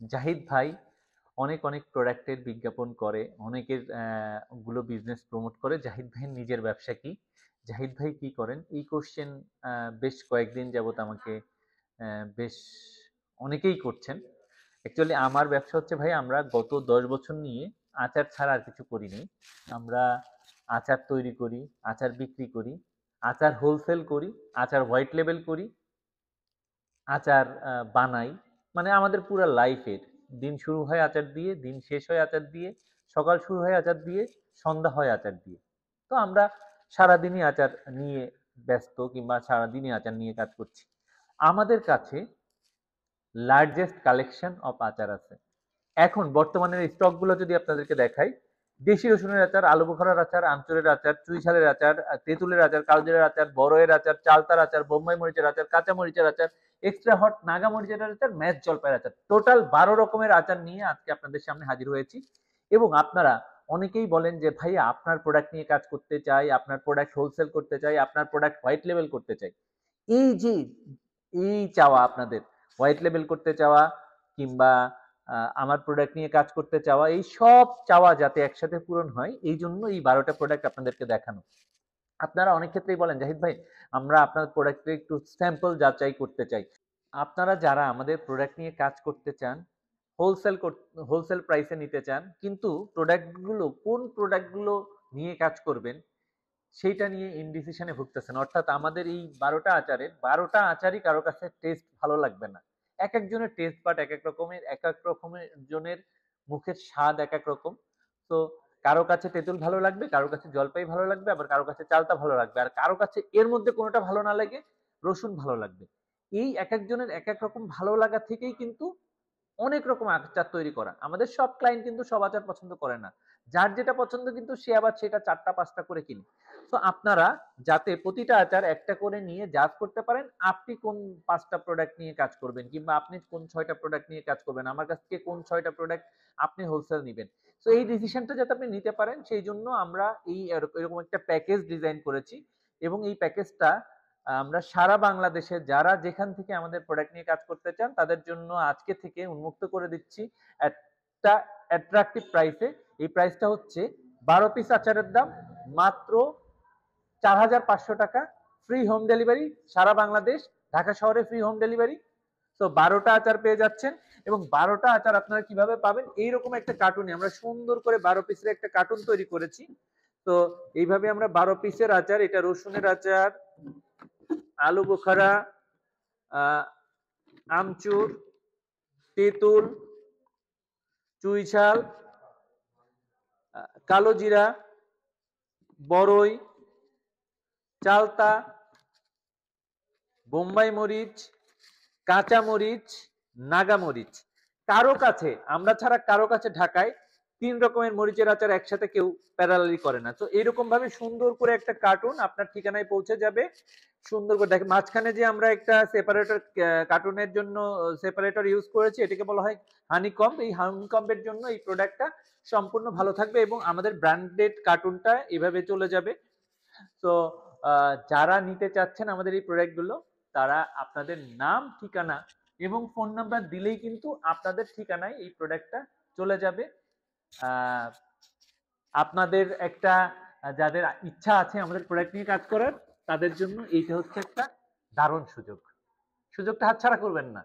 জাহিদ ভাই অনেক অনেক প্রোডাক্টের বিজ্ঞাপন করে, অনেকের গুলো বিজনেস প্রমোট করে। জাহিদ ভাইয়ের নিজের ব্যবসা কি? জাহিদ ভাই কি করেন? এই কোশ্চেন বেশ কয়েকদিন যাবত আমাকে বেশ অনেকেই করছেন। অ্যাকচুয়ালি আমার ব্যবসা হচ্ছে ভাই, আমরা গত ১০ বছর নিয়ে আচার ছাড়া আর কিছু করিনি। আমরা আচার তৈরি করি, আচার বিক্রি করি, আচার হোলসেল করি, আচার হোয়াইট লেবেল করি, আচার বানাই। মানে আমাদের পুরা লাইফের দিন শুরু হয় আচার দিয়ে, দিন শেষ হয় আচার দিয়ে, সকাল শুরু হয় আচার দিয়ে, সন্ধ্যা হয় আচার দিয়ে। তো আমরা সারাদিনই আচার নিয়ে ব্যস্ত, কিংবা সারাদিনই আচার নিয়ে কাজ করছি। আমাদের কাছে লার্জেস্ট কালেকশন অফ আচার আছে। এখন বর্তমানের স্টক গুলো যদি আপনাদেরকে দেখাই, দেশি রসুনের আচার, আলু বোখারার আচার, আমচুরের আচার, চুই ঝালের আচার, তেঁতুলের আচার, কালজিরার আচার, বড়য়ের আচার, চালতার আচার, বোম্বাই মরিচের আচার, কাঁচা মরিচের আচার, এক্সট্রা হট নাগা মরিচের আচার, ম্যাচ জলপাইয়ের আচার, টোটাল ১২ রকমের আচার নিয়ে আজকে আপনাদের সামনে হাজির হয়েছি। এবং আপনারা অনেকেই বলেন যে ভাইয়া আপনার প্রোডাক্ট নিয়ে কাজ করতে চাই, আপনার প্রোডাক্ট হোলসেল করতে চাই, আপনার প্রোডাক্ট হোয়াইট লেভেল করতে চাই। এই যে এই চাওয়া আপনাদের, হোয়াইট লেবেল করতে চাওয়া, কিংবা আমার প্রোডাক্ট নিয়ে কাজ করতে চাওয়া, এই সব চাওয়া যাতে একসাথে পূরণ হয়, এই জন্য এই ১২টা প্রোডাক্ট আপনাদেরকে দেখানো। আপনারা অনেক ক্ষেত্রেই বলেন জাহিদ ভাই আমরা আপনার প্রোডাক্টে একটু স্যাম্পল যাচাই করতে চাই। আপনারা যারা আমাদের প্রোডাক্ট নিয়ে কাজ করতে চান, হোলসেল হোলসেল প্রাইসে নিতে চান, কিন্তু কোন প্রোডাক্ট গুলো নিয়ে কাজ করবেন সেইটা নিয়ে ইনডিসিশনে ভুগতেছেন। অর্থাৎ আমাদের এই ১২টা আচারের ১২টা আচারই কারো কাছে টেস্ট ভালো লাগবে না। একেকজনের টেস্ট বাড একেক রকমের, একেক রকমের জনের মুখের স্বাদ একেক রকম। তো কারো কাছে তেঁতুল ভালো লাগবে, কারো কাছে জলপাই ভালো লাগবে, আবার কারো কাছে চালতা ভালো লাগবে। আর কারো কাছে এর মধ্যে কোনটা ভালো না লেগে রসুন ভালো লাগবে। এই একেকজনের একেক রকম ভালো লাগা থেকেই কিন্তু অনেক রকম আচার তৈরি করা। আমাদের সব ক্লায়েন্ট কিন্তু সব আচার পছন্দ করে না। যার যেটা পছন্দ কিন্তু সে আবার সেটা ৪ টা ৫ টা করে কিনে। তো আপনারা যাতে প্রতিটা আচার একটা করে নিয়ে জাজ করতে পারেন, আপনি কোন ৫ টা প্রোডাক্ট নিয়ে কাজ করবেন, কিংবা আপনি কোন ৬ টা প্রোডাক্ট নিয়ে কাজ করবেন। আমার কাছ থেকে কোন ৬ টা প্রোডাক্ট আপনি হোলসেল নিবেন। সো এই ডিসিশনটা যাতে আপনি নিতে পারেন, সেইজন্য আমরা এরকম একটা প্যাকেজ ডিজাইন করেছি। এবং এই প্যাকেজটা আমরা সারা বাংলাদেশে যারা যেখান থেকে আমাদের প্রোডাক্ট নিয়ে কাজ করতে চান তাদের জন্য আজকে থেকে উন্মুক্ত করে দিচ্ছি একটা অ্যাট্রাকটিভ প্রাইসে। এই প্রাইসটা হচ্ছে ১২ পিস আচারের দাম মাত্র ৪,৫০০ টাকা, ফ্রি হোম ডেলিভারি সারা বাংলাদেশ, ঢাকা শহরে ফ্রি হোম ডেলিভারি। তো ১২টা আচার পেয়ে যাচ্ছেন। এবং ১২টা আচার আপনারা কিভাবে পাবেন, এইরকম একটা কার্টুনে আমরা সুন্দর করে ১২ পিসের একটা কার্টুন তৈরি করেছি। তো এইভাবে আমরা ১২ পিসের আচার, এটা রসুনের আচার, আলু বোখারা, আমচুর, তেঁতুল, চুইঝাল, কালো জিরা, বড়ই, চালতা, বোম্বাই মরিচ, কাঁচা মরিচ, নাগা মরিচ। কারো কাছে আমরা ছাড়া কারো কাছে ঢাকায় ৩ রকমের মরিচের আচার একসাথে কেউ প্যারালালি করে না। তো এরকম ভাবে সুন্দর করে একটা কার্টুন আপনার ঠিকানায় পৌঁছে যাবে। সুন্দর করে দেখেন মাঝখানে যে আমরা একটা সেপারেটর, কার্টুনের জন্য সেপারেটর ইউজ করেছি, এটাকে বলা হয় হানিকম্ব। এই হানিকম্বের জন্য এই প্রোডাক্টটা সম্পূর্ণ ভালো থাকবে এবং আমাদের ব্র্যান্ডেড কার্টুনটা এভাবে চলে যাবে। তো যারা নিতে চাচ্ছেন আমাদের এই প্রোডাক্টগুলো, তারা আপনাদের নাম, ঠিকানা এবং ফোন নাম্বার দিলেই কিন্তু আপনাদের ঠিকানায় এই প্রোডাক্টটা চলে যাবে। আহ, আপনাদের একটা যাদের ইচ্ছা আছে আমাদের প্রোডাক্ট নিয়ে কাজ করার, তাদের জন্য এইটা হচ্ছে একটা দারুণ সুযোগ। সুযোগটা হাতছাড়া করবেন না।